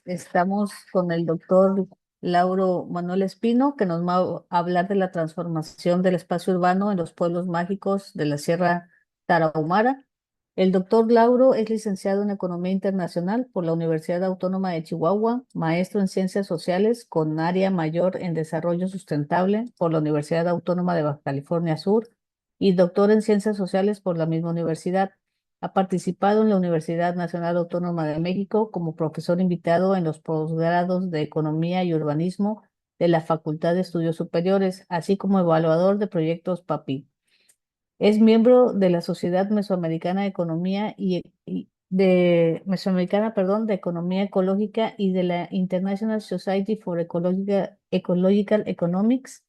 Estamos con el doctor Lauro Manuel Espino, que nos va a hablar de la transformación del espacio urbano en los pueblos mágicos de la Sierra Tarahumara. El doctor Lauro es licenciado en Economía Internacional por la Universidad Autónoma de Chihuahua, maestro en Ciencias Sociales con área mayor en Desarrollo Sustentable por la Universidad Autónoma de Baja California Sur y doctor en Ciencias Sociales por la misma universidad. Ha participado en la Universidad Nacional Autónoma de México como profesor invitado en los posgrados de Economía y Urbanismo de la Facultad de Estudios Superiores, así como evaluador de proyectos PAPI. Es miembro de la Sociedad Mesoamericana de Economía de Economía Ecológica y de la International Society for Ecological Economics.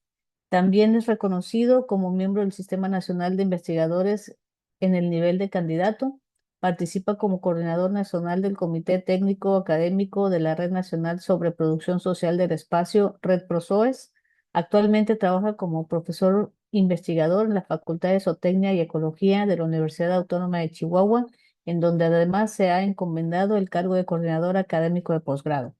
También es reconocido como miembro del Sistema Nacional de Investigadores en el nivel de candidato. Participa como coordinador nacional del Comité Técnico Académico de la Red Nacional sobre Producción Social del Espacio, Red PROSOES. Actualmente trabaja como profesor investigador en la Facultad de Zootecnia y Ecología de la Universidad Autónoma de Chihuahua, en donde además se ha encomendado el cargo de coordinador académico de posgrado.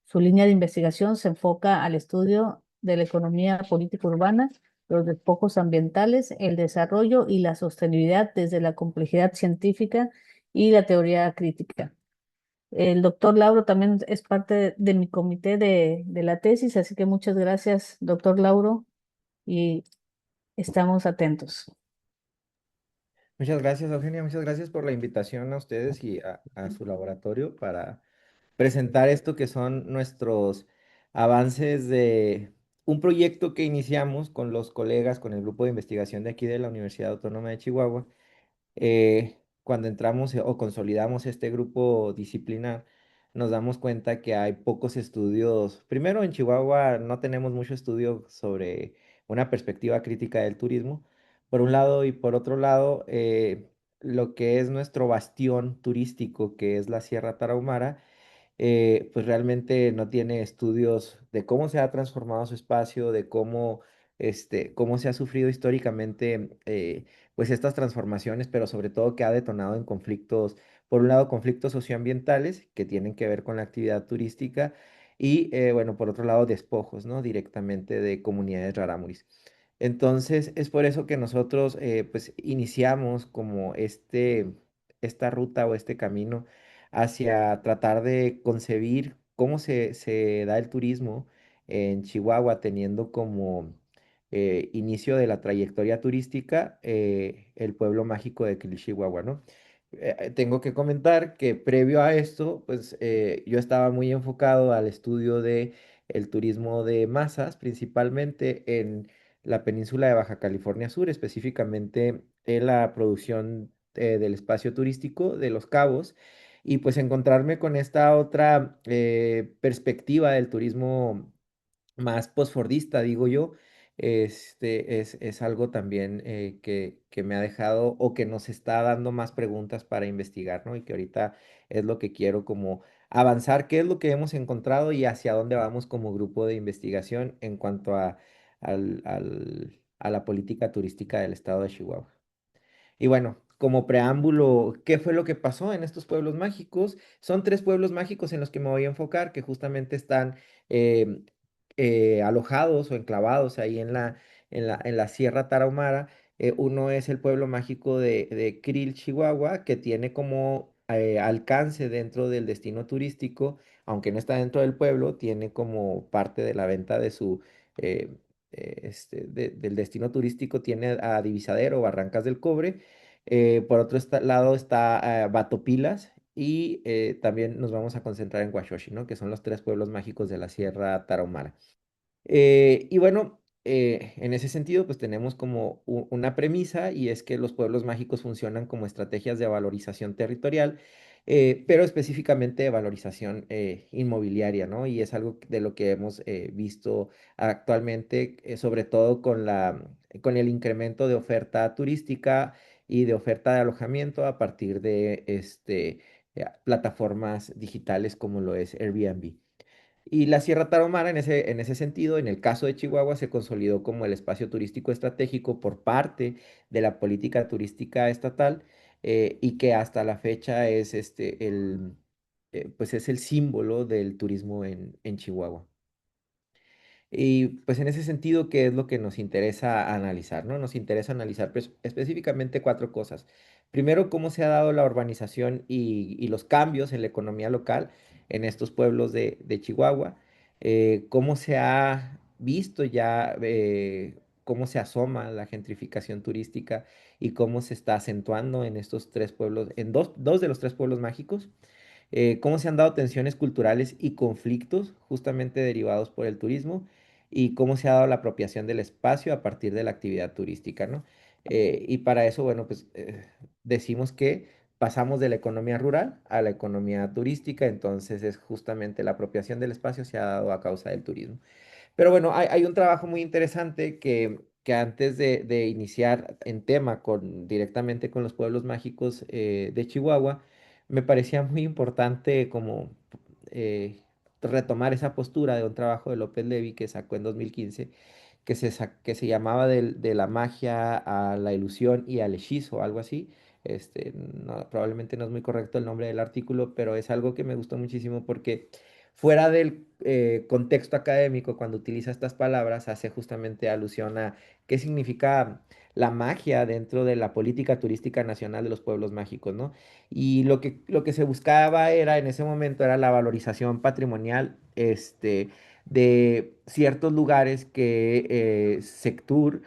Su línea de investigación se enfoca al estudio de la economía política urbana, los despojos ambientales, el desarrollo y la sostenibilidad desde la complejidad científica y la teoría crítica. El doctor Lauro también es parte de mi comité de la tesis, así que muchas gracias, doctor Lauro, y estamos atentos. Muchas gracias, Eugenia. Muchas gracias por la invitación a ustedes y a su laboratorio para presentar esto que son nuestros avances de un proyecto que iniciamos con los colegas, con el grupo de investigación de aquí de la Universidad Autónoma de Chihuahua. Cuando entramos o consolidamos este grupo disciplinar, nos damos cuenta que hay pocos estudios. Primero, en Chihuahua no tenemos mucho estudio sobre una perspectiva crítica del turismo, por un lado, y por otro lado, lo que es nuestro bastión turístico, que es la Sierra Tarahumara, pues realmente no tiene estudios de cómo se ha transformado su espacio, de cómo se ha sufrido históricamente, pues estas transformaciones, pero sobre todo que ha detonado en conflictos, por un lado, conflictos socioambientales que tienen que ver con la actividad turística y, bueno, por otro lado, despojos, ¿no? Directamente de comunidades rarámuris. Entonces, es por eso que nosotros, pues, iniciamos como esta ruta o este camino hacia tratar de concebir cómo se da el turismo en Chihuahua, teniendo como inicio de la trayectoria turística el pueblo mágico de Chihuahua, ¿no? Tengo que comentar que previo a esto, pues yo estaba muy enfocado al estudio de el turismo de masas, principalmente en la península de Baja California Sur, específicamente en la producción del espacio turístico de Los Cabos, y pues encontrarme con esta otra perspectiva del turismo más posfordista, digo yo, es algo también que me ha dejado o que nos está dando más preguntas para investigar, ¿no? Y que ahorita es lo que quiero como avanzar, qué es lo que hemos encontrado y hacia dónde vamos como grupo de investigación en cuanto a la política turística del estado de Chihuahua. Y bueno, como preámbulo, ¿qué fue lo que pasó en estos pueblos mágicos? Son tres pueblos mágicos en los que me voy a enfocar, que justamente están eh, alojados o enclavados ahí en la Sierra Tarahumara. Uno es el pueblo mágico de Krill, Chihuahua, que tiene como alcance dentro del destino turístico, aunque no está dentro del pueblo, tiene como parte de la venta de su... eh, del destino turístico, tiene a Divisadero, Barrancas del Cobre. Por otro lado está Batopilas y también nos vamos a concentrar en Huachochi, ¿no? Que son los tres pueblos mágicos de la Sierra Tarahumara. Y bueno, en ese sentido, pues tenemos como una premisa y es que los pueblos mágicos funcionan como estrategias de valorización territorial, pero específicamente de valorización inmobiliaria, ¿no? Y es algo de lo que hemos visto actualmente, sobre todo con el incremento de oferta turística y de oferta de alojamiento a partir de plataformas digitales como lo es Airbnb. Y la Sierra Tarahumara, en ese sentido, en el caso de Chihuahua, se consolidó como el espacio turístico estratégico por parte de la política turística estatal y que hasta la fecha es pues es el símbolo del turismo en Chihuahua. Y pues en ese sentido, ¿qué es lo que nos interesa analizar, no? Nos interesa analizar pues, específicamente cuatro cosas. Primero, cómo se ha dado la urbanización y los cambios en la economía local en estos pueblos de Chihuahua. Cómo se ha visto ya, cómo se asoma la gentrificación turística y cómo se está acentuando en estos tres pueblos, en dos de los tres pueblos mágicos. Cómo se han dado tensiones culturales y conflictos justamente derivados por el turismo y cómo se ha dado la apropiación del espacio a partir de la actividad turística, ¿no? Y para eso, bueno, pues decimos que pasamos de la economía rural a la economía turística, entonces es justamente la apropiación del espacio se ha dado a causa del turismo. Pero bueno, hay un trabajo muy interesante que antes de iniciar en tema directamente con los pueblos mágicos de Chihuahua, me parecía muy importante como eh, retomar esa postura de un trabajo de López Levi que sacó en 2015, que se llamaba de la magia a la ilusión y al hechizo, algo así. Probablemente no es muy correcto el nombre del artículo, pero es algo que me gustó muchísimo porque fuera del contexto académico, cuando utiliza estas palabras, hace justamente alusión a qué significa la magia dentro de la política turística nacional de los pueblos mágicos, ¿no? Y lo que se buscaba era, en ese momento, era la valorización patrimonial, de ciertos lugares que Sectur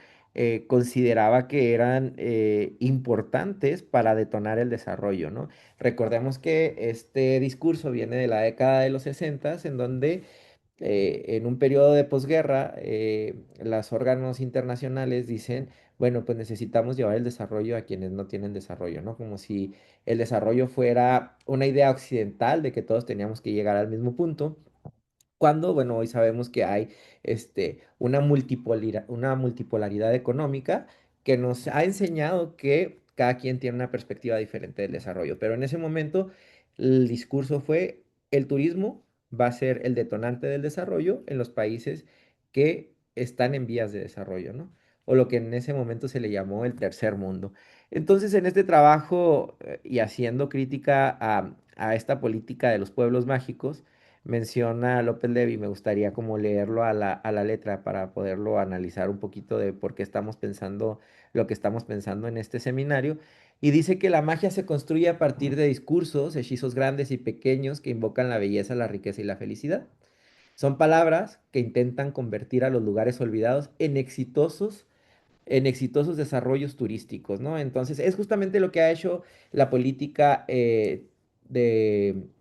consideraba que eran importantes para detonar el desarrollo, ¿no? Recordemos que este discurso viene de la década de los 60, en donde en un periodo de posguerra, los órganos internacionales dicen, bueno, pues necesitamos llevar el desarrollo a quienes no tienen desarrollo, ¿no? Como si el desarrollo fuera una idea occidental de que todos teníamos que llegar al mismo punto. Cuando, bueno, hoy sabemos que hay una multipolaridad económica que nos ha enseñado que cada quien tiene una perspectiva diferente del desarrollo. Pero en ese momento el discurso fue, el turismo va a ser el detonante del desarrollo en los países que están en vías de desarrollo, ¿no? O lo que en ese momento se le llamó el tercer mundo. Entonces, en este trabajo y haciendo crítica a esta política de los pueblos mágicos, menciona a López Levi, me gustaría como leerlo a la letra para poderlo analizar un poquito de por qué estamos pensando lo que estamos pensando en este seminario. Y dice que la magia se construye a partir de discursos, hechizos grandes y pequeños que invocan la belleza, la riqueza y la felicidad. Son palabras que intentan convertir a los lugares olvidados en exitosos desarrollos turísticos, ¿no? Entonces, es justamente lo que ha hecho la política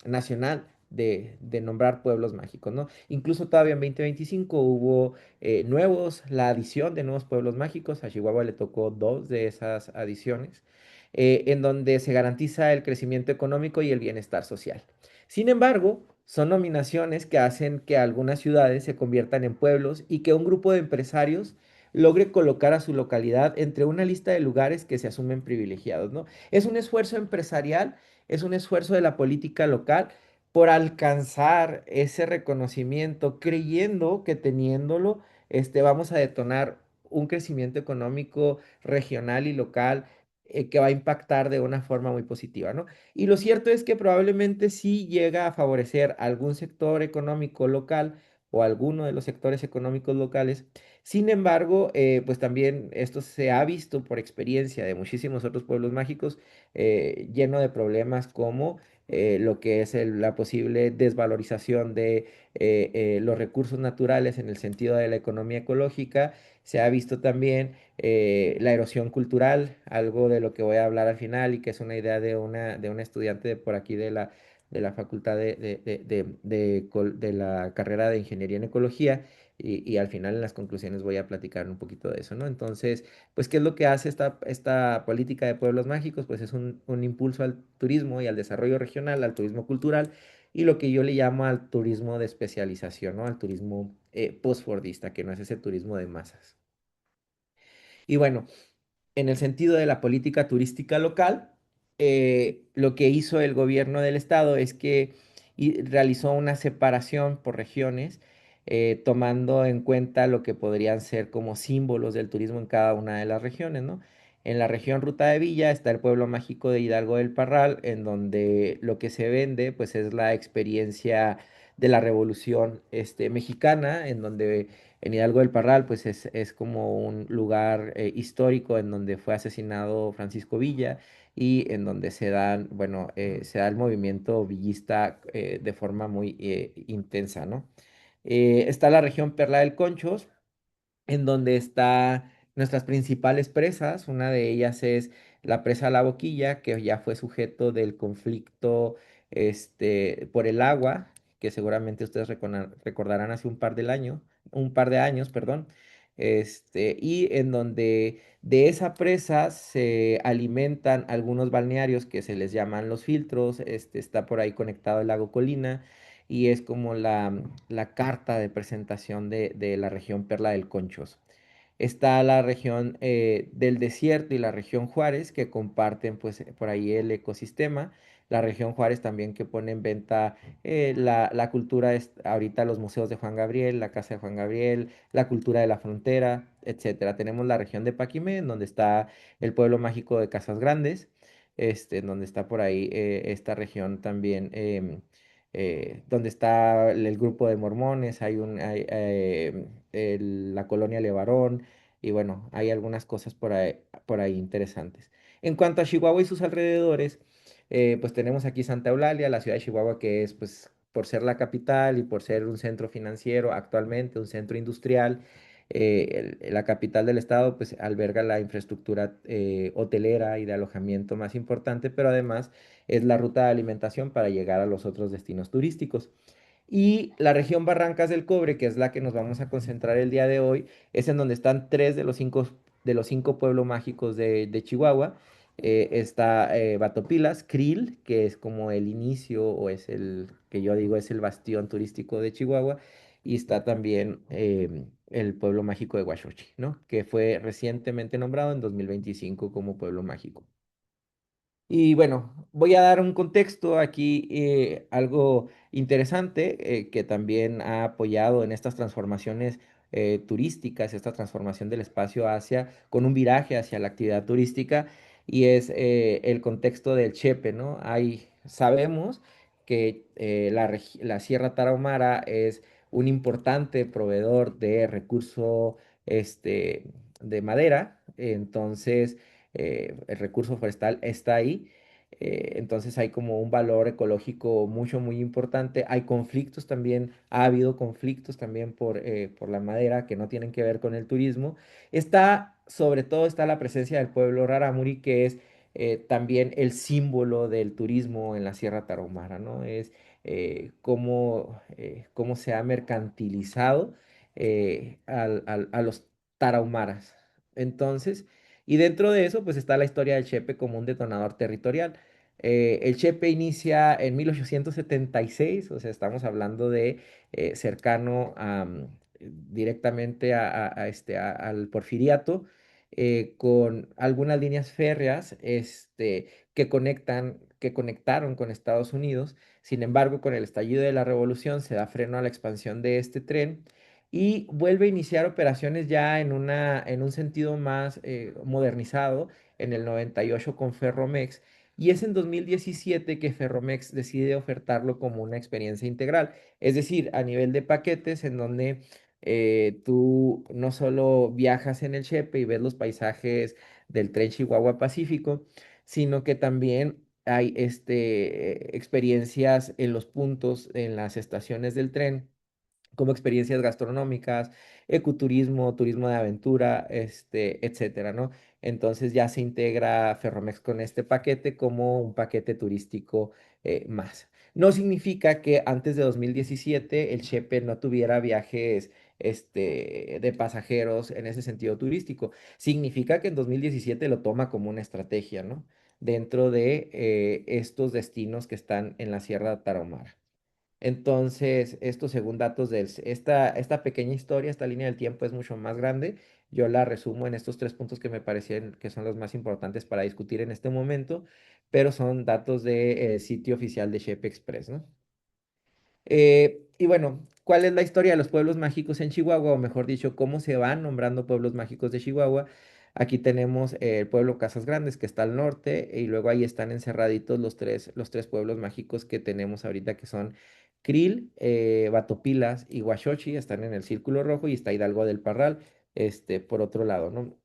nacional de nombrar pueblos mágicos, ¿no? Incluso todavía en 2025 hubo la adición de nuevos pueblos mágicos. A Chihuahua le tocó dos de esas adiciones, en donde se garantiza el crecimiento económico y el bienestar social. Sin embargo, son nominaciones que hacen que algunas ciudades se conviertan en pueblos y que un grupo de empresarios logre colocar a su localidad entre una lista de lugares que se asumen privilegiados, ¿no? Es un esfuerzo empresarial, es un esfuerzo de la política local por alcanzar ese reconocimiento, creyendo que teniéndolo, vamos a detonar un crecimiento económico regional y local que va a impactar de una forma muy positiva, ¿no? Y lo cierto es que probablemente sí llega a favorecer algún sector económico local o alguno de los sectores económicos locales. Sin embargo, pues también esto se ha visto por experiencia de muchísimos otros pueblos mágicos, lleno de problemas como lo que es la posible desvalorización de los recursos naturales en el sentido de la economía ecológica. Se ha visto también la erosión cultural, algo de lo que voy a hablar al final y que es una idea de una estudiante por aquí de la Facultad de la carrera de Ingeniería en Ecología, y al final en las conclusiones voy a platicar un poquito de eso, ¿no? Entonces, pues, ¿qué es lo que hace esta política de pueblos mágicos? Pues es un impulso al turismo y al desarrollo regional, al turismo cultural, y lo que yo le llamo al turismo de especialización, ¿no? Al turismo postfordista, que no es ese turismo de masas. Y bueno, en el sentido de la política turística local, lo que hizo el gobierno del estado es que realizó una separación por regiones, tomando en cuenta lo que podrían ser como símbolos del turismo en cada una de las regiones, ¿no? En la región Ruta de Villa está el pueblo mágico de Hidalgo del Parral, en donde lo que se vende pues es la experiencia de la Revolución mexicana, en donde en Hidalgo del Parral pues es como un lugar histórico en donde fue asesinado Francisco Villa y en donde se da el movimiento villista de forma muy intensa, ¿no? Está la región Perla del Conchos, en donde está nuestras principales presas. Una de ellas es la presa La Boquilla, que ya fue sujeto del conflicto por el agua, que seguramente ustedes recordarán hace un par de años, perdón. Y en donde de esa presa se alimentan algunos balnearios que se les llaman los filtros. Está por ahí conectado el lago Colina y es como la carta de presentación de la región Perla del Conchos. Está la región del desierto y la región Juárez, que comparten pues por ahí el ecosistema. La región Juárez también que pone en venta la cultura, ahorita los museos de Juan Gabriel, la casa de Juan Gabriel, la cultura de la frontera, etcétera. Tenemos la región de Paquimé, en donde está el pueblo mágico de Casas Grandes, en donde está por ahí esta región también, donde está el grupo de mormones, la colonia Levarón, y bueno, hay algunas cosas por ahí interesantes. En cuanto a Chihuahua y sus alrededores, pues tenemos aquí Santa Eulalia, la ciudad de Chihuahua, que es, pues, por ser la capital y por ser un centro financiero actualmente, un centro industrial, la capital del estado, pues alberga la infraestructura hotelera y de alojamiento más importante, pero además es la ruta de alimentación para llegar a los otros destinos turísticos. Y la región Barrancas del Cobre, que es la que nos vamos a concentrar el día de hoy, es en donde están tres de los cinco pueblos mágicos de Chihuahua. Está Batopilas, Krill, que es como el inicio o es el que yo digo es el bastión turístico de Chihuahua. Y está también el pueblo mágico de Huachochi, ¿no? Que fue recientemente nombrado en 2025 como pueblo mágico. Y bueno, voy a dar un contexto aquí, algo interesante que también ha apoyado en estas transformaciones turísticas, esta transformación del espacio hacia, con un viraje hacia la actividad turística, y es el contexto del Chepe, ¿no? Sabemos que la Sierra Tarahumara es un importante proveedor de recurso de madera, entonces el recurso forestal está ahí. Entonces hay como un valor ecológico muy importante. Hay conflictos también, ha habido conflictos también por la madera que no tienen que ver con el turismo. Sobre todo está la presencia del pueblo Rarámuri, que es también el símbolo del turismo en la Sierra Tarahumara, ¿no? Es cómo se ha mercantilizado a los tarahumaras. Entonces, y dentro de eso, pues está la historia del Chepe como un detonador territorial. El Chepe inicia en 1876, o sea, estamos hablando de cercano directamente al Porfiriato, con algunas líneas férreas que conectaron con Estados Unidos. Sin embargo, con el estallido de la Revolución se da freno a la expansión de este tren y vuelve a iniciar operaciones ya en un sentido más modernizado en el 98 con Ferromex. Y es en 2017 que Ferromex decide ofertarlo como una experiencia integral, es decir, a nivel de paquetes en donde tú no solo viajas en el Chepe y ves los paisajes del tren Chihuahua Pacífico, sino que también hay experiencias en los puntos, en las estaciones del tren, como experiencias gastronómicas, ecoturismo, turismo de aventura, etcétera, ¿no? Entonces ya se integra Ferromex con este paquete como un paquete turístico más. No significa que antes de 2017 el Chepe no tuviera viajes de pasajeros en ese sentido turístico. Significa que en 2017 lo toma como una estrategia, ¿no? Dentro de estos destinos que están en la Sierra Tarahumara. Entonces, esto según datos esta pequeña historia, esta línea del tiempo es mucho más grande. Yo la resumo en estos tres puntos que me parecen que son los más importantes para discutir en este momento, pero son datos de sitio oficial de Shape Express, ¿no? Y bueno, ¿cuál es la historia de los pueblos mágicos en Chihuahua? O mejor dicho, ¿cómo se van nombrando pueblos mágicos de Chihuahua? Aquí tenemos el pueblo Casas Grandes, que está al norte, y luego ahí están encerraditos los tres pueblos mágicos que tenemos ahorita, que son Krill, Batopilas y Huachochi, están en el círculo rojo, y está Hidalgo del Parral, por otro lado, ¿no?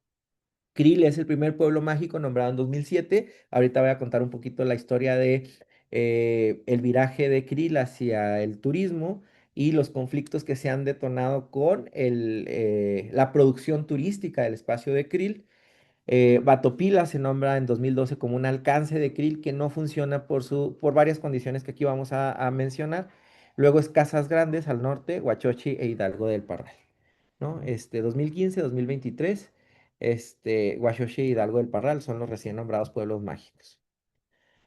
Krill es el primer pueblo mágico nombrado en 2007. Ahorita voy a contar un poquito la historia de el viraje de Krill hacia el turismo y los conflictos que se han detonado con la producción turística del espacio de Krill. Batopila se nombra en 2012 como un alcance de Krill que no funciona por varias condiciones que aquí vamos a mencionar. Luego es Casas Grandes al norte, Huachochi e Hidalgo del Parral, ¿no? 2015, 2023, Huachochi e Hidalgo del Parral son los recién nombrados pueblos mágicos.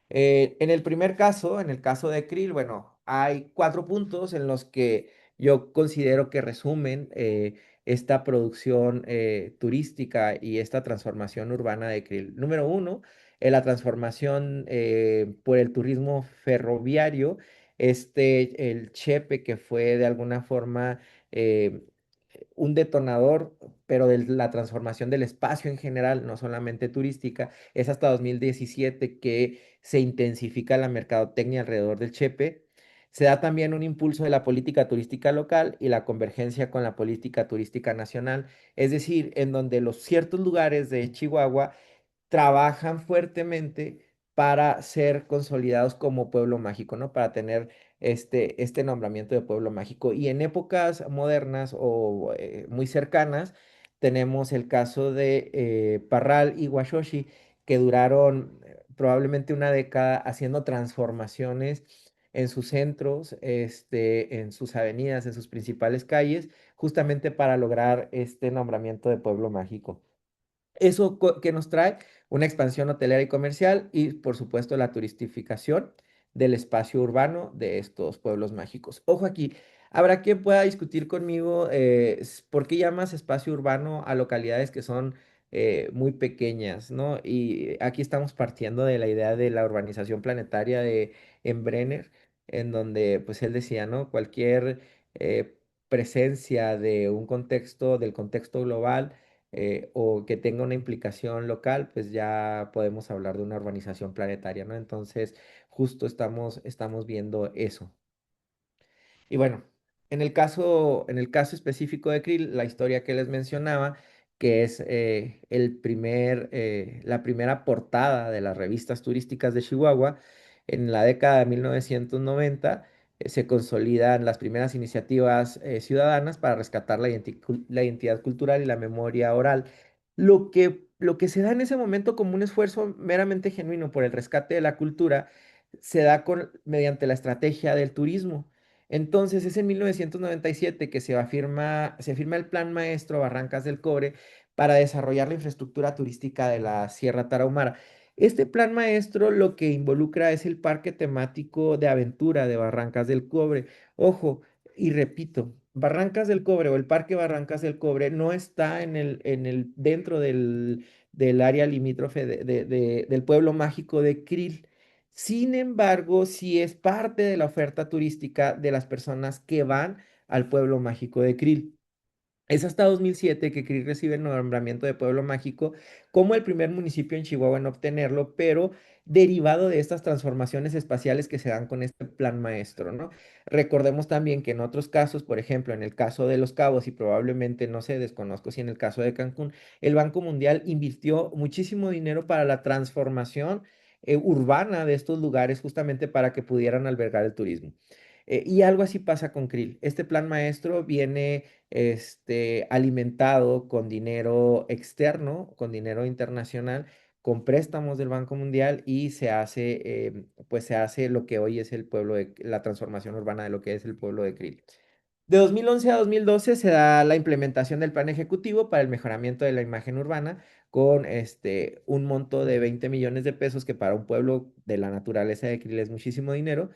En el primer caso, en el caso de Krill, bueno, hay cuatro puntos en los que yo considero que resumen esta producción turística y esta transformación urbana de Krill. Número uno, la transformación por el turismo ferroviario, el Chepe que fue de alguna forma eh, un detonador, pero de la transformación del espacio en general, no solamente turística, es hasta 2017 que se intensifica la mercadotecnia alrededor del Chepe. Se da también un impulso de la política turística local y la convergencia con la política turística nacional, es decir, en donde los ciertos lugares de Chihuahua trabajan fuertemente para ser consolidados como pueblo mágico, ¿no? Para tener este nombramiento de pueblo mágico. Y en épocas modernas o muy cercanas, tenemos el caso de Parral y Huachochi, que duraron probablemente una década haciendo transformaciones en sus centros, en sus avenidas, en sus principales calles, justamente para lograr este nombramiento de pueblo mágico. Eso que nos trae una expansión hotelera y comercial y, por supuesto, la turistificación del espacio urbano de estos pueblos mágicos. Ojo aquí, habrá quien pueda discutir conmigo por qué llamas espacio urbano a localidades que son muy pequeñas, ¿no? Y aquí estamos partiendo de la idea de la urbanización planetaria en Brenner, en donde, pues, él decía, ¿no? Cualquier presencia de un contexto, del contexto global, o que tenga una implicación local, pues ya podemos hablar de una urbanización planetaria, ¿no? Entonces, justo estamos viendo eso. Y bueno, en el caso específico de Krill, la historia que les mencionaba, que es la primera portada de las revistas turísticas de Chihuahua, en la década de 1990 se consolidan las primeras iniciativas ciudadanas para rescatar la identidad cultural y la memoria oral. Lo que se da en ese momento como un esfuerzo meramente genuino por el rescate de la cultura, se da mediante la estrategia del turismo. Entonces es en 1997 que se firma el Plan Maestro Barrancas del Cobre para desarrollar la infraestructura turística de la Sierra Tarahumara. Este plan maestro lo que involucra es el parque temático de aventura de Barrancas del Cobre. Ojo, y repito, Barrancas del Cobre o el Parque Barrancas del Cobre no está dentro del área limítrofe del pueblo mágico de Krill. Sin embargo, sí es parte de la oferta turística de las personas que van al pueblo mágico de Krill. Es hasta 2007 que Krill recibe el nombramiento de pueblo mágico como el primer municipio en Chihuahua en obtenerlo, pero derivado de estas transformaciones espaciales que se dan con este plan maestro, ¿no? Recordemos también que en otros casos, por ejemplo, en el caso de Los Cabos y probablemente, no sé, desconozco si en el caso de Cancún, el Banco Mundial invirtió muchísimo dinero para la transformación urbana de estos lugares justamente para que pudieran albergar el turismo. Y algo así pasa con Krill. Este plan maestro viene alimentado con dinero externo, con dinero internacional, con préstamos del Banco Mundial y pues se hace lo que hoy es la transformación urbana de lo que es el pueblo de Krill. De 2011 a 2012 se da la implementación del plan ejecutivo para el mejoramiento de la imagen urbana con un monto de 20 millones de pesos que para un pueblo de la naturaleza de Krill es muchísimo dinero.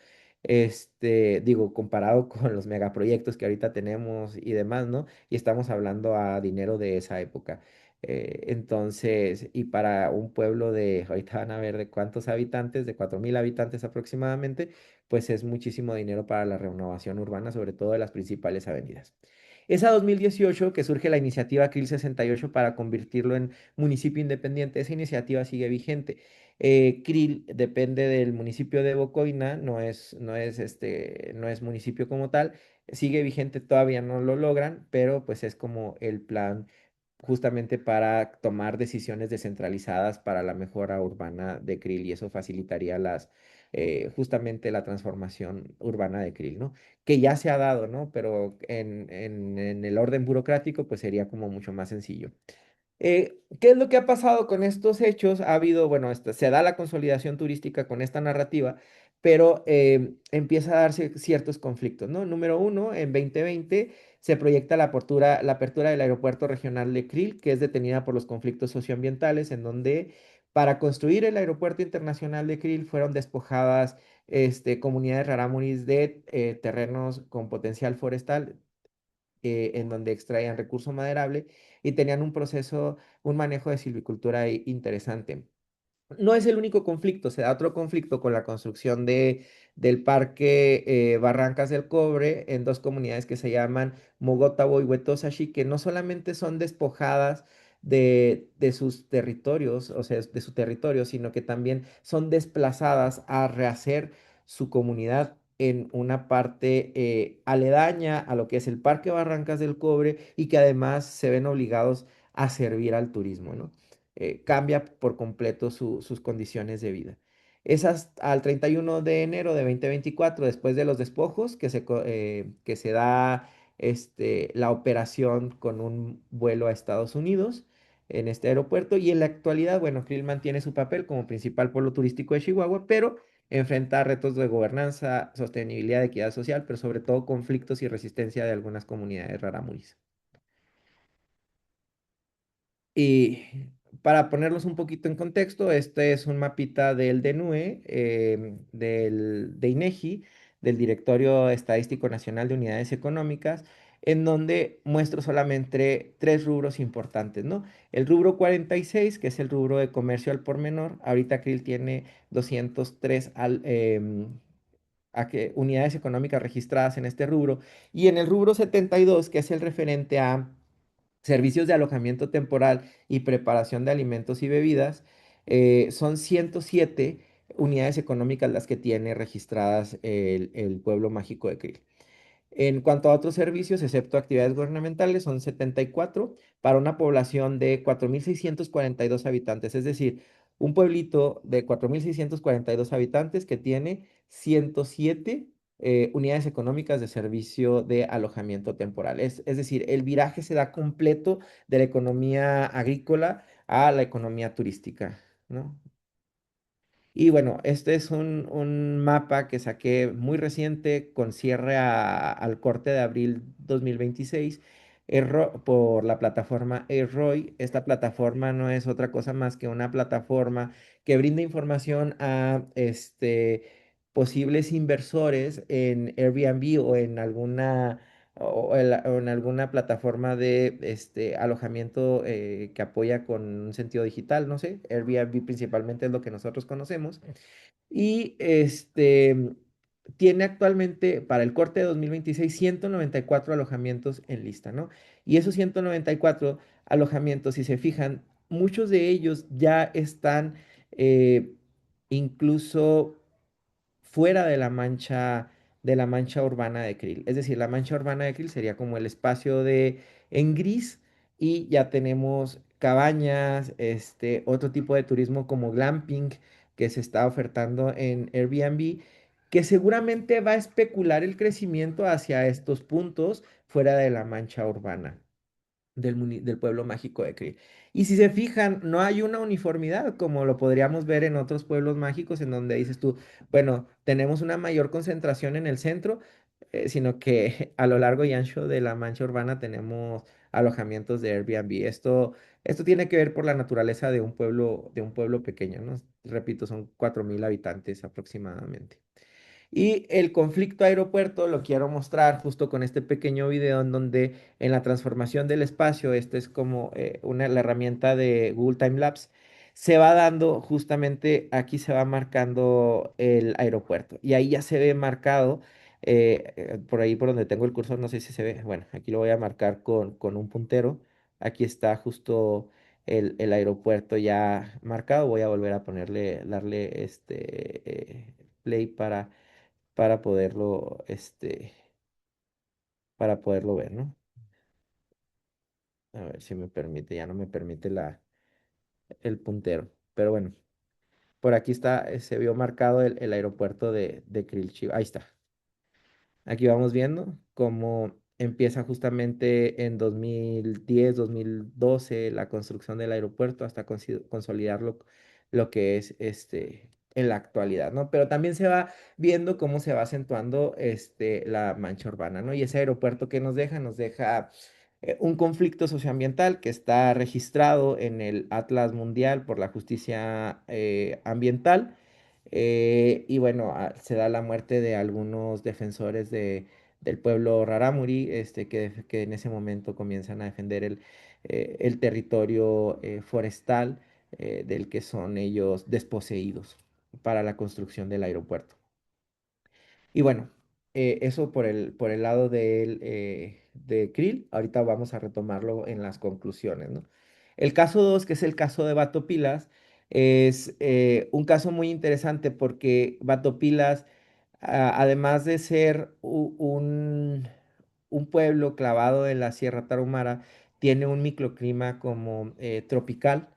Digo, comparado con los megaproyectos que ahorita tenemos y demás, ¿no? Y estamos hablando a dinero de esa época. Entonces, y para un pueblo de, ahorita van a ver de cuántos habitantes, de 4.000 habitantes aproximadamente, pues es muchísimo dinero para la renovación urbana, sobre todo de las principales avenidas. Es a 2018 que surge la iniciativa CRIL 68 para convertirlo en municipio independiente. Esa iniciativa sigue vigente. CRIL depende del municipio de Bocoina, no es municipio como tal, sigue vigente, todavía no lo logran, pero pues es como el plan justamente para tomar decisiones descentralizadas para la mejora urbana de Krill y eso facilitaría justamente la transformación urbana de Krill, ¿no? Que ya se ha dado, ¿no? Pero en el orden burocrático pues sería como mucho más sencillo. ¿Qué es lo que ha pasado con estos hechos? Ha habido, bueno, se da la consolidación turística con esta narrativa, pero empieza a darse ciertos conflictos, ¿no? Número uno, en 2020 se proyecta la apertura del aeropuerto regional de Krill, que es detenida por los conflictos socioambientales, en donde para construir el aeropuerto internacional de Krill fueron despojadas comunidades rarámuris de terrenos con potencial forestal en donde extraían recurso maderable y tenían un proceso, un manejo de silvicultura interesante. No es el único conflicto, se da otro conflicto con la construcción del parque Barrancas del Cobre en dos comunidades que se llaman Mogotabo y Huetosashi, que no solamente son despojadas de sus territorios, o sea, de su territorio, sino que también son desplazadas a rehacer su comunidad en una parte aledaña a lo que es el Parque Barrancas del Cobre y que además se ven obligados a servir al turismo, ¿no? Cambia por completo sus condiciones de vida. Es hasta al 31 de enero de 2024, después de los despojos, que se da la operación con un vuelo a Estados Unidos en este aeropuerto. Y en la actualidad, bueno, Krill mantiene su papel como principal polo turístico de Chihuahua, pero enfrenta retos de gobernanza, sostenibilidad, equidad social, pero sobre todo conflictos y resistencia de algunas comunidades rarámuris. Y para ponerlos un poquito en contexto, este es un mapita del DNUE, de INEGI, del Directorio Estadístico Nacional de Unidades Económicas, en donde muestro solamente tres rubros importantes, ¿no? El rubro 46, que es el rubro de comercio al por menor, ahorita Krill tiene 203 unidades económicas registradas en este rubro, y en el rubro 72, que es el referente a servicios de alojamiento temporal y preparación de alimentos y bebidas, son 107 unidades económicas las que tiene registradas el pueblo mágico de Krill. En cuanto a otros servicios, excepto actividades gubernamentales, son 74 para una población de 4.642 habitantes, es decir, un pueblito de 4.642 habitantes que tiene 107 unidades económicas de servicio de alojamiento temporal. Es decir, el viraje se da completo de la economía agrícola a la economía turística, ¿no? Y bueno, este es un mapa que saqué muy reciente con cierre al corte de abril 2026 por la plataforma Erroy. Esta plataforma no es otra cosa más que una plataforma que brinda información a posibles inversores en Airbnb o en alguna plataforma de alojamiento que apoya con un sentido digital, no sé, Airbnb principalmente es lo que nosotros conocemos. Y tiene actualmente para el corte de 2026 194 alojamientos en lista, ¿no? Y esos 194 alojamientos, si se fijan, muchos de ellos ya están eh, incluso fuera de la mancha urbana de Krill. Es decir, la mancha urbana de Krill sería como el espacio en gris y ya tenemos cabañas, otro tipo de turismo como glamping que se está ofertando en Airbnb, que seguramente va a especular el crecimiento hacia estos puntos fuera de la mancha urbana del pueblo mágico de Krill. Y si se fijan, no hay una uniformidad como lo podríamos ver en otros pueblos mágicos en donde dices tú, bueno, tenemos una mayor concentración en el centro, sino que a lo largo y ancho de la mancha urbana tenemos alojamientos de Airbnb. Esto tiene que ver por la naturaleza de un pueblo pequeño, ¿no? Repito, son 4.000 habitantes aproximadamente. Y el conflicto aeropuerto lo quiero mostrar justo con este pequeño video en donde en la transformación del espacio, esta es como la herramienta de Google Time Lapse, se va dando justamente, aquí se va marcando el aeropuerto y ahí ya se ve marcado, por ahí por donde tengo el cursor, no sé si se ve, bueno, aquí lo voy a marcar con un puntero, aquí está justo el aeropuerto ya marcado, voy a volver a ponerle, darle play para poderlo, para poderlo ver, ¿no? A ver si me permite, ya no me permite el puntero. Pero bueno, por aquí está, se vio marcado el aeropuerto de Krilchiv. Ahí está. Aquí vamos viendo cómo empieza justamente en 2010, 2012 la construcción del aeropuerto hasta consolidarlo lo que es en la actualidad, ¿no? Pero también se va viendo cómo se va acentuando la mancha urbana, ¿no? Y ese aeropuerto que nos deja un conflicto socioambiental que está registrado en el Atlas Mundial por la Justicia Ambiental. Y bueno, se da la muerte de algunos defensores del pueblo rarámuri, que en ese momento comienzan a defender el territorio forestal del que son ellos desposeídos para la construcción del aeropuerto. Y bueno, eso por el lado de Krill. Ahorita vamos a retomarlo en las conclusiones, ¿no? El caso 2, que es el caso de Batopilas, es un caso muy interesante porque Batopilas, además de ser un pueblo clavado en la Sierra Tarahumara, tiene un microclima como tropical,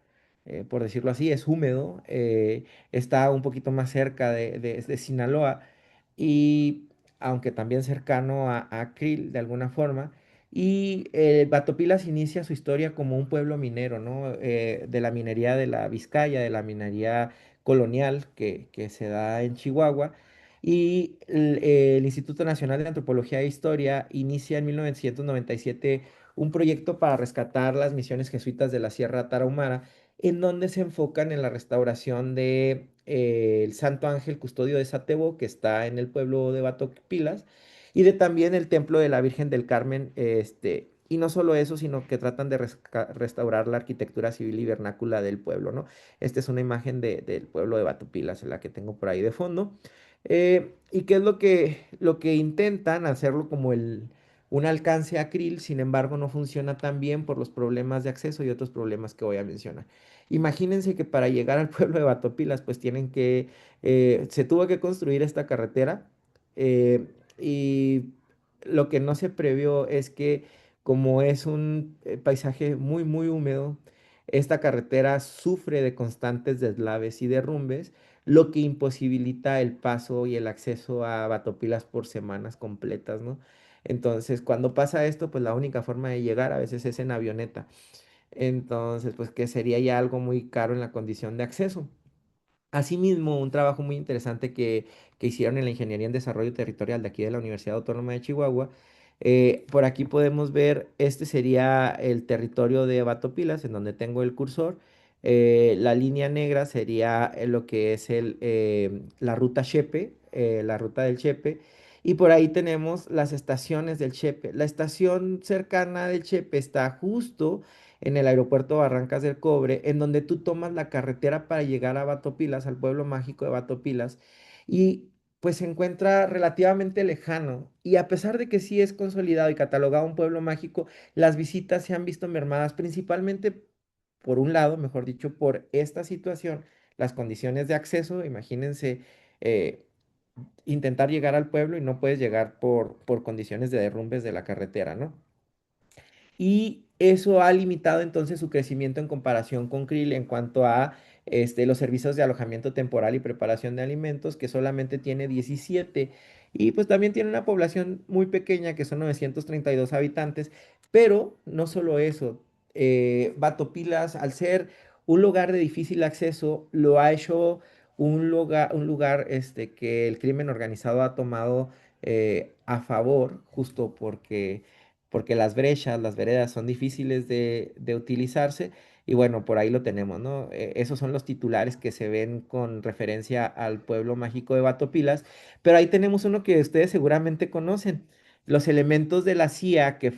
por decirlo así, es húmedo, está un poquito más cerca de Sinaloa y aunque también cercano a Krill de alguna forma. Y Batopilas inicia su historia como un pueblo minero, ¿no? De la minería de la Vizcaya, de la minería colonial que se da en Chihuahua. Y el Instituto Nacional de Antropología e Historia inicia en 1997 un proyecto para rescatar las misiones jesuitas de la Sierra Tarahumara, en donde se enfocan en la restauración de el Santo Ángel Custodio de Satebo, que está en el pueblo de Batopilas, y de también el Templo de la Virgen del Carmen, y no solo eso, sino que tratan de restaurar la arquitectura civil y vernácula del pueblo, ¿no? Esta es una imagen del pueblo de Batopilas, la que tengo por ahí de fondo. ¿Y qué es lo que intentan? Hacerlo como un alcance a Krill, sin embargo, no funciona tan bien por los problemas de acceso y otros problemas que voy a mencionar. Imagínense que para llegar al pueblo de Batopilas, pues se tuvo que construir esta carretera y lo que no se previó es que como es un paisaje muy, muy húmedo, esta carretera sufre de constantes deslaves y derrumbes, lo que imposibilita el paso y el acceso a Batopilas por semanas completas, ¿no? Entonces, cuando pasa esto, pues la única forma de llegar a veces es en avioneta. Entonces, pues que sería ya algo muy caro en la condición de acceso. Asimismo, un trabajo muy interesante que hicieron en la Ingeniería en Desarrollo Territorial de aquí de la Universidad Autónoma de Chihuahua. Por aquí podemos ver, este sería el territorio de Batopilas, en donde tengo el cursor. La línea negra sería lo que es la ruta Chepe, la ruta del Chepe. Y por ahí tenemos las estaciones del Chepe. La estación cercana del Chepe está justo en el aeropuerto Barrancas del Cobre, en donde tú tomas la carretera para llegar a Batopilas, al pueblo mágico de Batopilas, y pues se encuentra relativamente lejano. Y a pesar de que sí es consolidado y catalogado un pueblo mágico, las visitas se han visto mermadas principalmente, por un lado, mejor dicho, por esta situación, las condiciones de acceso. Imagínense intentar llegar al pueblo y no puedes llegar por condiciones de derrumbes de la carretera, ¿no? Y eso ha limitado entonces su crecimiento en comparación con Krill en cuanto a los servicios de alojamiento temporal y preparación de alimentos, que solamente tiene 17. Y pues también tiene una población muy pequeña, que son 932 habitantes. Pero no solo eso, Batopilas, al ser un lugar de difícil acceso, lo ha hecho un lugar que el crimen organizado ha tomado a favor, justo porque las brechas, las veredas son difíciles de utilizarse Y bueno, por ahí lo tenemos, ¿no? Esos son los titulares que se ven con referencia al pueblo mágico de Batopilas, pero ahí tenemos uno que ustedes seguramente conocen. Los elementos de la CIA que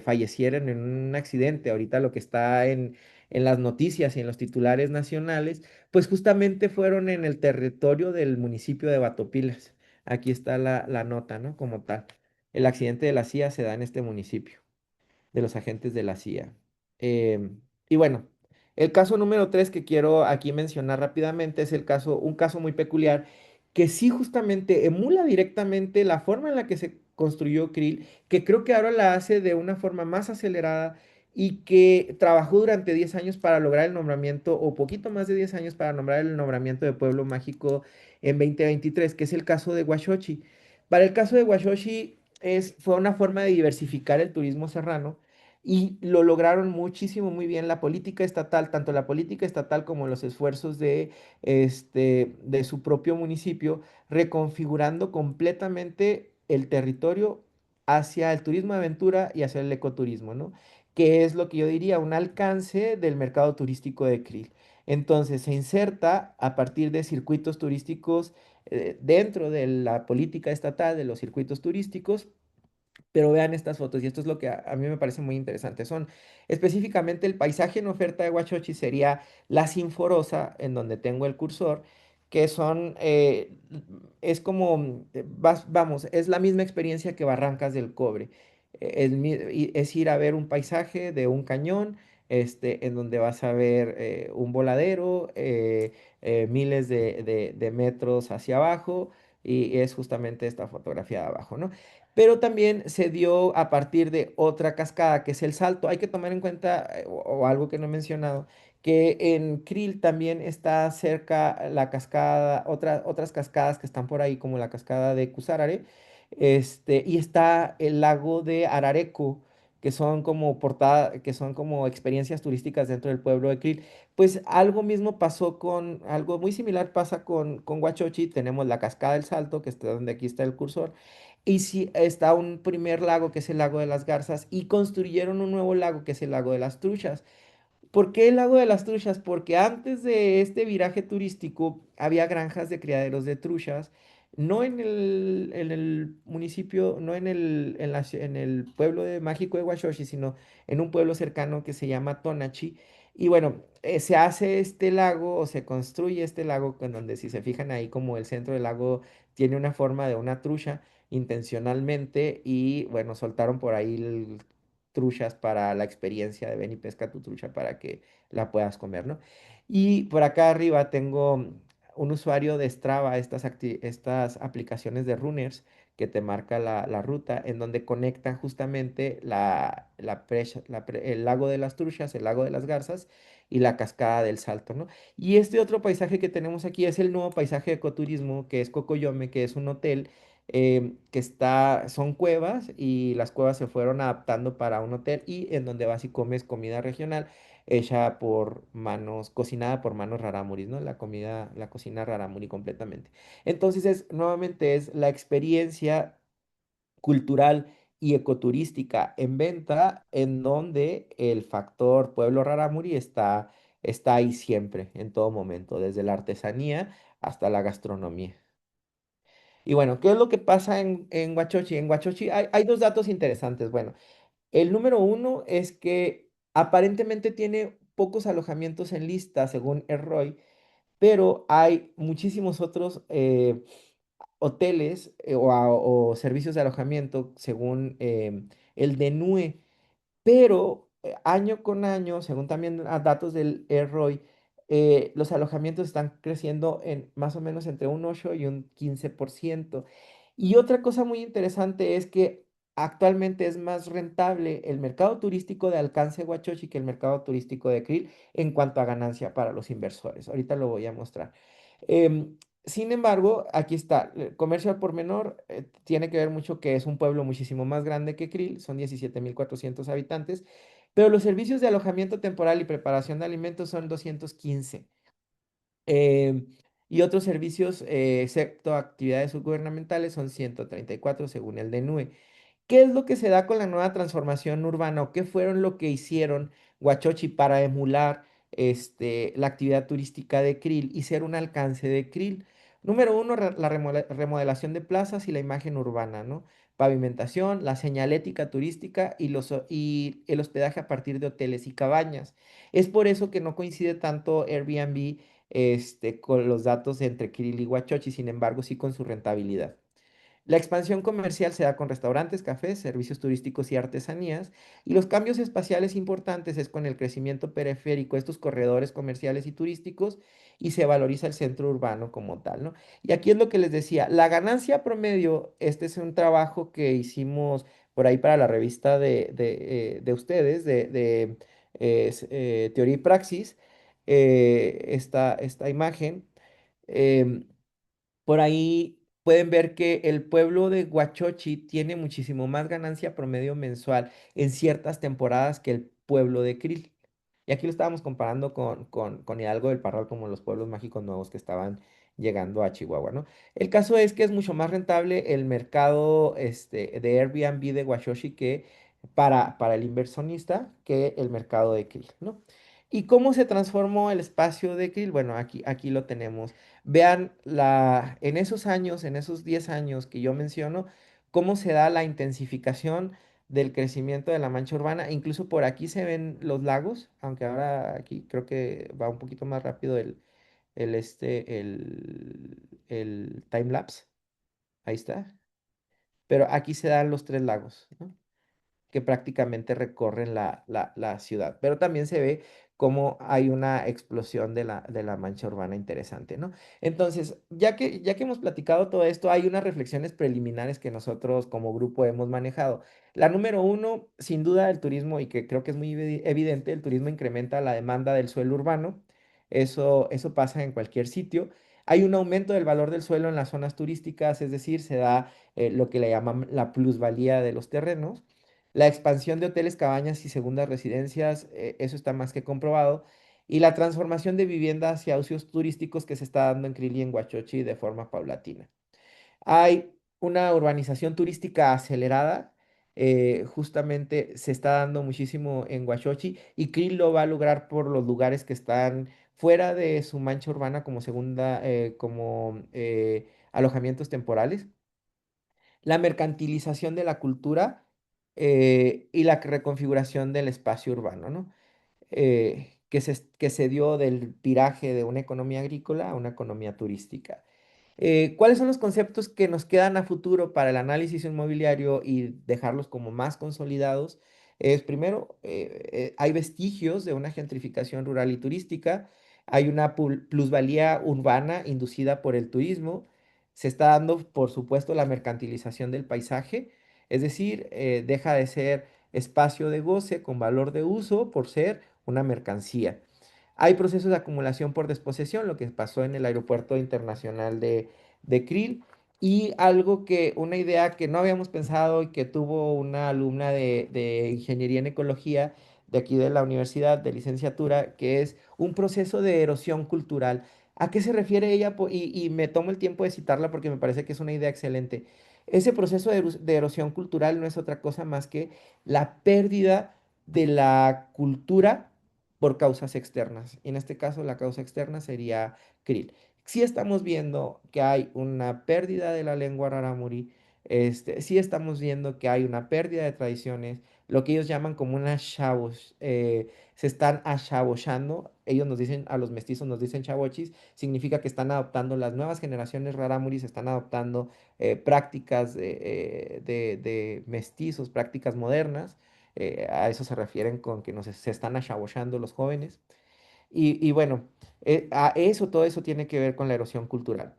fallecieron en un accidente, ahorita lo que está en las noticias y en los titulares nacionales, pues justamente fueron en el territorio del municipio de Batopilas. Aquí está la nota, ¿no? Como tal. El accidente de la CIA se da en este municipio, de los agentes de la CIA. Y bueno, el caso número 3 que quiero aquí mencionar rápidamente es un caso muy peculiar que sí justamente emula directamente la forma en la que se construyó Krill, que creo que ahora la hace de una forma más acelerada y que trabajó durante 10 años para lograr el nombramiento, o poquito más de 10 años para nombrar el nombramiento de Pueblo Mágico en 2023, que es el caso de Washoshi. Para el caso de Washoshi fue una forma de diversificar el turismo serrano y lo lograron muchísimo, muy bien la política estatal, tanto la política estatal como los esfuerzos de su propio municipio, reconfigurando completamente el territorio hacia el turismo de aventura y hacia el ecoturismo, ¿no? Que es lo que yo diría, un alcance del mercado turístico de Krill. Entonces se inserta a partir de circuitos turísticos dentro de la política estatal, de los circuitos turísticos, pero vean estas fotos y esto es lo que a mí me parece muy interesante. Son específicamente el paisaje en oferta de Huachochi sería la Sinforosa, en donde tengo el cursor, que es como, vamos, es la misma experiencia que Barrancas del Cobre. Es ir a ver un paisaje de un cañón, en donde vas a ver un voladero, miles de metros hacia abajo, y es justamente esta fotografía de abajo, ¿no? Pero también se dio a partir de otra cascada, que es el Salto. Hay que tomar en cuenta, o algo que no he mencionado, que en Krill también está cerca la cascada, otras cascadas que están por ahí, como la cascada de Cusarare, y está el lago de Arareco, que son como experiencias turísticas dentro del pueblo de Krill. Pues algo muy similar pasa con Huachochi. Tenemos la cascada del Salto, que está donde aquí está el cursor, y sí, está un primer lago que es el lago de las Garzas y construyeron un nuevo lago que es el lago de las Truchas. ¿Por qué el lago de las truchas? Porque antes de este viraje turístico había granjas de criaderos de truchas, no en el municipio, no en el pueblo de Mágico de Huachochi, sino en un pueblo cercano que se llama Tonachi. Y bueno, se hace este lago o se construye este lago, en donde si se fijan ahí como el centro del lago tiene una forma de una trucha intencionalmente y bueno, soltaron por ahí truchas para la experiencia de ven y pesca tu trucha para que la puedas comer, ¿no? Y por acá arriba tengo un usuario de Strava, estas aplicaciones de runners que te marca la ruta, en donde conectan justamente el lago de las truchas, el lago de las garzas y la cascada del Salto, ¿no? Y este otro paisaje que tenemos aquí es el nuevo paisaje de ecoturismo, que es Cocoyome, que es un hotel son cuevas y las cuevas se fueron adaptando para un hotel y en donde vas y comes comida regional hecha por manos, cocinada por manos rarámuris, ¿no? La cocina rarámuri completamente. Entonces nuevamente es la experiencia cultural y ecoturística en venta en donde el factor pueblo rarámuri está ahí siempre, en todo momento, desde la artesanía hasta la gastronomía. Y bueno, ¿qué es lo que pasa en Huachochi? En Huachochi hay dos datos interesantes. Bueno, el número uno es que aparentemente tiene pocos alojamientos en lista, según Erroy, pero hay muchísimos otros hoteles o servicios de alojamiento, según el DENUE, pero año con año, según también datos del ERROI, los alojamientos están creciendo en más o menos entre un 8 y un 15%. Y otra cosa muy interesante es que actualmente es más rentable el mercado turístico de Alcance Huachochi que el mercado turístico de Krill en cuanto a ganancia para los inversores. Ahorita lo voy a mostrar. Sin embargo, aquí está, comercio al por menor, tiene que ver mucho que es un pueblo muchísimo más grande que Krill, son 17.400 habitantes, pero los servicios de alojamiento temporal y preparación de alimentos son 215. em, y otros servicios, excepto actividades subgubernamentales, son 134 según el DNUE. ¿Qué es lo que se da con la nueva transformación urbana o qué fueron lo que hicieron Huachochi para emular la actividad turística de Krill y ser un alcance de Krill? Número uno, la remodelación de plazas y la imagen urbana, ¿no? Pavimentación, la señalética turística y el hospedaje a partir de hoteles y cabañas. Es por eso que no coincide tanto Airbnb con los datos entre Krill y Huachochi, sin embargo, sí con su rentabilidad. La expansión comercial se da con restaurantes, cafés, servicios turísticos y artesanías, y los cambios espaciales importantes es con el crecimiento periférico de estos corredores comerciales y turísticos, y se valoriza el centro urbano como tal, ¿no? Y aquí es lo que les decía, la ganancia promedio, este es un trabajo que hicimos por ahí para la revista de ustedes, Teoría y Praxis, esta imagen. em, por ahí pueden ver que el pueblo de Huachochi tiene muchísimo más ganancia promedio mensual en ciertas temporadas que el pueblo de Krill. Y aquí lo estábamos comparando con Hidalgo del Parral como los pueblos mágicos nuevos que estaban llegando a Chihuahua, ¿no? El caso es que es mucho más rentable el mercado de Airbnb de Huachochi que para el inversionista que el mercado de Krill, ¿no? ¿Y cómo se transformó el espacio de Krill? Bueno, aquí lo tenemos. Vean en esos años, en esos 10 años que yo menciono, cómo se da la intensificación del crecimiento de la mancha urbana. Incluso por aquí se ven los lagos, aunque ahora aquí creo que va un poquito más rápido el time lapse. Ahí está. Pero aquí se dan los tres lagos, ¿no? Que prácticamente recorren la ciudad. Pero también se ve cómo hay una explosión de la mancha urbana interesante, ¿no? Entonces, ya que hemos platicado todo esto, hay unas reflexiones preliminares que nosotros como grupo hemos manejado. La número uno, sin duda, el turismo, y que creo que es muy evidente, el turismo incrementa la demanda del suelo urbano. Eso pasa en cualquier sitio. Hay un aumento del valor del suelo en las zonas turísticas, es decir, se da lo que le llaman la plusvalía de los terrenos. La expansión de hoteles, cabañas y segundas residencias, eso está más que comprobado. Y la transformación de viviendas hacia usos turísticos que se está dando en Crili y en Huachochi de forma paulatina. Hay una urbanización turística acelerada, justamente se está dando muchísimo en Huachochi y Krill lo va a lograr por los lugares que están fuera de su mancha urbana como alojamientos temporales, la mercantilización de la cultura y la reconfiguración del espacio urbano, ¿no? Que se dio del viraje de una economía agrícola a una economía turística. ¿Cuáles son los conceptos que nos quedan a futuro para el análisis inmobiliario y dejarlos como más consolidados? Es primero, hay vestigios de una gentrificación rural y turística, hay una plusvalía urbana inducida por el turismo, se está dando, por supuesto, la mercantilización del paisaje, es decir, deja de ser espacio de goce con valor de uso por ser una mercancía. Hay procesos de acumulación por desposesión, lo que pasó en el aeropuerto internacional de Krill, y una idea que no habíamos pensado y que tuvo una alumna de ingeniería en ecología de aquí de la universidad de licenciatura, que es un proceso de erosión cultural. ¿A qué se refiere ella? Y me tomo el tiempo de citarla porque me parece que es una idea excelente. Ese proceso de erosión cultural no es otra cosa más que la pérdida de la cultura por causas externas. Y en este caso, la causa externa sería Krill. Si estamos viendo que hay una pérdida de la lengua rarámuri, sí estamos viendo que hay una pérdida de tradiciones, lo que ellos llaman como una chavos, se están achavochando, ellos nos dicen, a los mestizos nos dicen chavochis, significa que están adoptando las nuevas generaciones rarámuris, están adoptando prácticas de mestizos, prácticas modernas, a eso se refieren con que se están achabochando los jóvenes. Y bueno, todo eso tiene que ver con la erosión cultural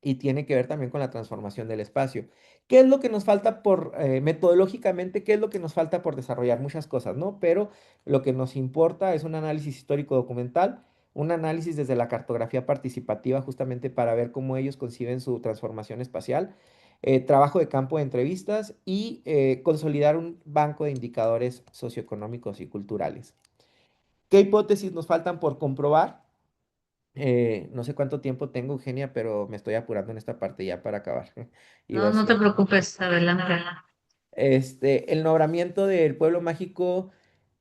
y tiene que ver también con la transformación del espacio. ¿Qué es lo que nos falta metodológicamente, qué es lo que nos falta por desarrollar? Muchas cosas, ¿no? Pero lo que nos importa es un análisis histórico documental, un análisis desde la cartografía participativa, justamente para ver cómo ellos conciben su transformación espacial, trabajo de campo de entrevistas y consolidar un banco de indicadores socioeconómicos y culturales. ¿Qué hipótesis nos faltan por comprobar? No sé cuánto tiempo tengo, Eugenia, pero me estoy apurando en esta parte ya para acabar. No, Iba a no te decir. preocupes, adelante. El nombramiento del pueblo mágico,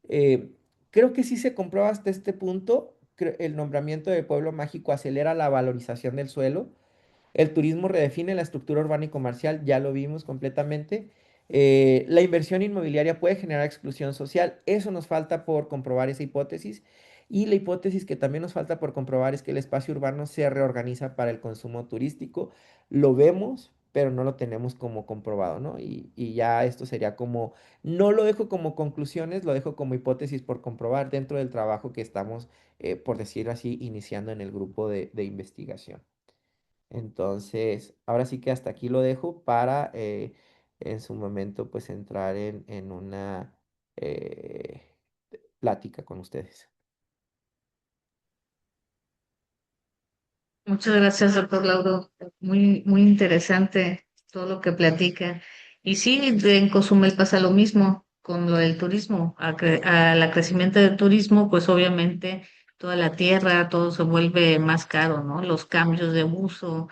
eh, creo que sí se comprueba hasta este punto. El nombramiento del pueblo mágico acelera la valorización del suelo. El turismo redefine la estructura urbana y comercial, ya lo vimos completamente. La inversión inmobiliaria puede generar exclusión social. Eso nos falta por comprobar esa hipótesis. Y la hipótesis que también nos falta por comprobar es que el espacio urbano se reorganiza para el consumo turístico. Lo vemos, pero no lo tenemos como comprobado, ¿no? Y ya esto sería como, no lo dejo como conclusiones, lo dejo como hipótesis por comprobar dentro del trabajo que estamos, por decirlo así, iniciando en el grupo de investigación. Entonces, ahora sí que hasta aquí lo dejo para en su momento pues entrar en una eh, plática con ustedes. Muchas gracias, doctor Lauro. Muy, muy interesante todo lo que platica. Y sí, en Cozumel pasa lo mismo con lo del turismo. Al crecimiento del turismo, pues obviamente toda la tierra, todo se vuelve más caro, ¿no? Los cambios de uso,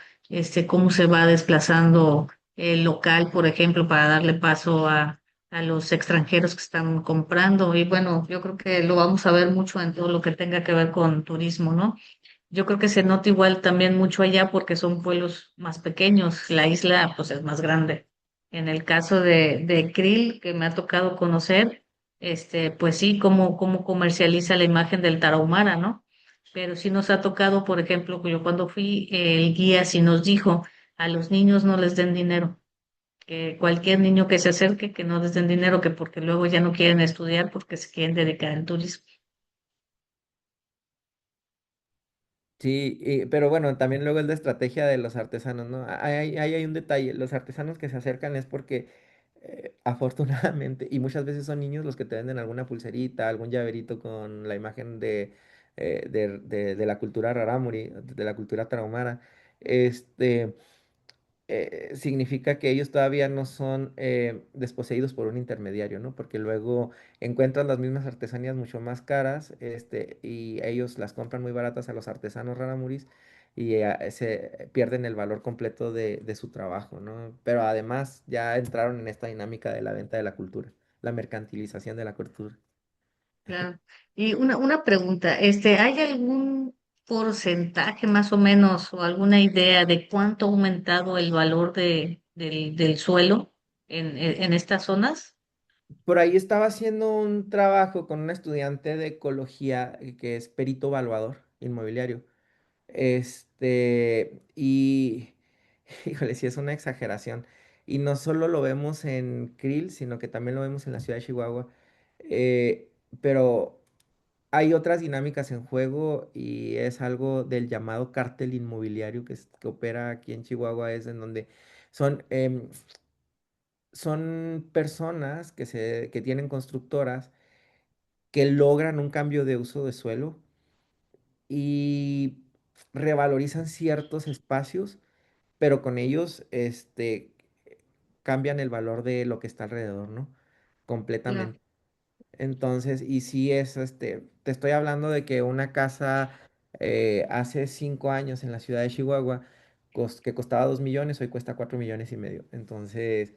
cómo se va desplazando el local, por ejemplo, para darle paso a los extranjeros que están comprando. Y bueno, yo creo que lo vamos a ver mucho en todo lo que tenga que ver con turismo, ¿no? Yo creo que se nota igual también mucho allá porque son pueblos más pequeños. La isla, pues, es más grande. En el caso de Krill, que me ha tocado conocer, pues sí, cómo comercializa la imagen del Tarahumara, ¿no? Pero sí nos ha tocado, por ejemplo, que yo cuando fui, el guía sí nos dijo, a los niños no les den dinero, que cualquier niño que se acerque, que no les den dinero, que porque luego ya no quieren estudiar porque se quieren dedicar al turismo. Sí, pero bueno, también luego es la estrategia de los artesanos, ¿no? Ahí hay un detalle, los artesanos que se acercan es porque afortunadamente, y muchas veces son niños los que te venden alguna pulserita, algún llaverito con la imagen de la cultura rarámuri, de la cultura tarahumara, este, significa que ellos todavía no son desposeídos por un intermediario, ¿no? Porque luego encuentran las mismas artesanías mucho más caras, y ellos las compran muy baratas a los artesanos raramuris y se pierden el valor completo de su trabajo, ¿no? Pero además ya entraron en esta dinámica de la venta de la cultura, la mercantilización de la cultura. Claro. Y una pregunta, ¿hay algún porcentaje más o menos o alguna idea de cuánto ha aumentado el valor del suelo en estas zonas? Por ahí estaba haciendo un trabajo con un estudiante de ecología que es perito evaluador inmobiliario. Y híjole, sí es una exageración. Y no solo lo vemos en Krill, sino que también lo vemos en la ciudad de Chihuahua. Pero hay otras dinámicas en juego y es algo del llamado cártel inmobiliario que opera aquí en Chihuahua, es en donde son, son personas que tienen constructoras que logran un cambio de uso de suelo y revalorizan ciertos espacios, pero con ellos cambian el valor de lo que está alrededor, ¿no? Claro, Completamente. Entonces, y si es, te estoy hablando de que una casa hace 5 años en la ciudad de Chihuahua que costaba 2 millones, hoy cuesta 4,5 millones. Entonces,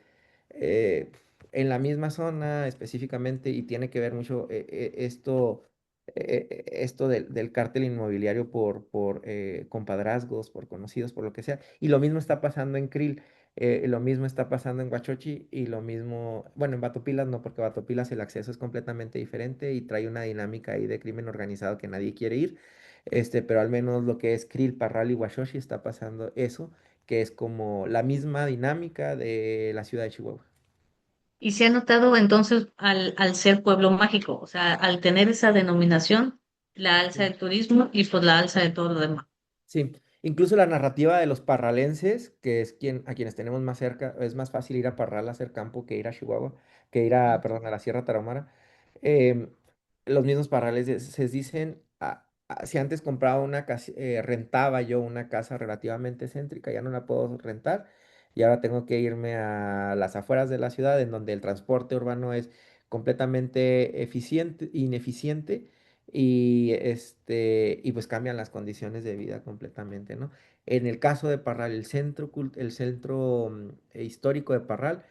eh, en la misma zona específicamente, y tiene que ver mucho esto del cártel inmobiliario por compadrazgos, por conocidos, por lo que sea. Y lo mismo está pasando en Krill. Lo mismo está pasando en Huachochi y lo mismo, bueno, en Batopilas no, porque Batopilas el acceso es completamente diferente y trae una dinámica ahí de crimen organizado que nadie quiere ir. Pero al menos lo que es Krill, Parral y Huachochi está pasando eso, que es como la misma dinámica de la ciudad de Chihuahua. y se ha notado entonces al ser pueblo mágico, o sea, al tener esa denominación, la alza Sí. del turismo y pues la alza de todo lo demás. Sí, incluso la narrativa de los parralenses, que es a quienes tenemos más cerca, es más fácil ir a Parral a hacer campo que ir a Chihuahua, que ir a, perdón, a la Sierra Tarahumara. em, los mismos parralenses se dicen, si antes compraba una casa, rentaba yo una casa relativamente céntrica, ya no la puedo rentar y ahora tengo que irme a las afueras de la ciudad, en donde el transporte urbano es completamente ineficiente y pues cambian las condiciones de vida completamente, ¿no? En el caso de Parral, el centro histórico de Parral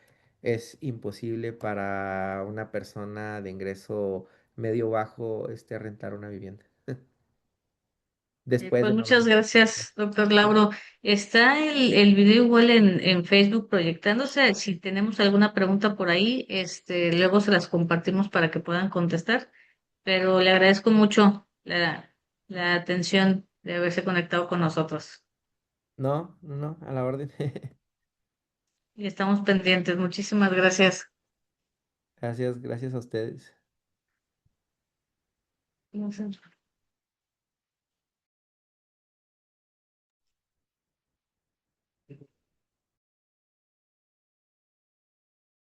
es imposible para una persona de ingreso medio bajo rentar una vivienda después Pues de muchas 90. gracias, doctor Lauro. Está el video igual en Facebook proyectándose. Si tenemos alguna pregunta por ahí, luego se las compartimos para que puedan contestar. Pero le agradezco mucho la atención de haberse conectado con nosotros. No, no, no, a la orden. Y estamos pendientes. Muchísimas gracias. Gracias, gracias a ustedes.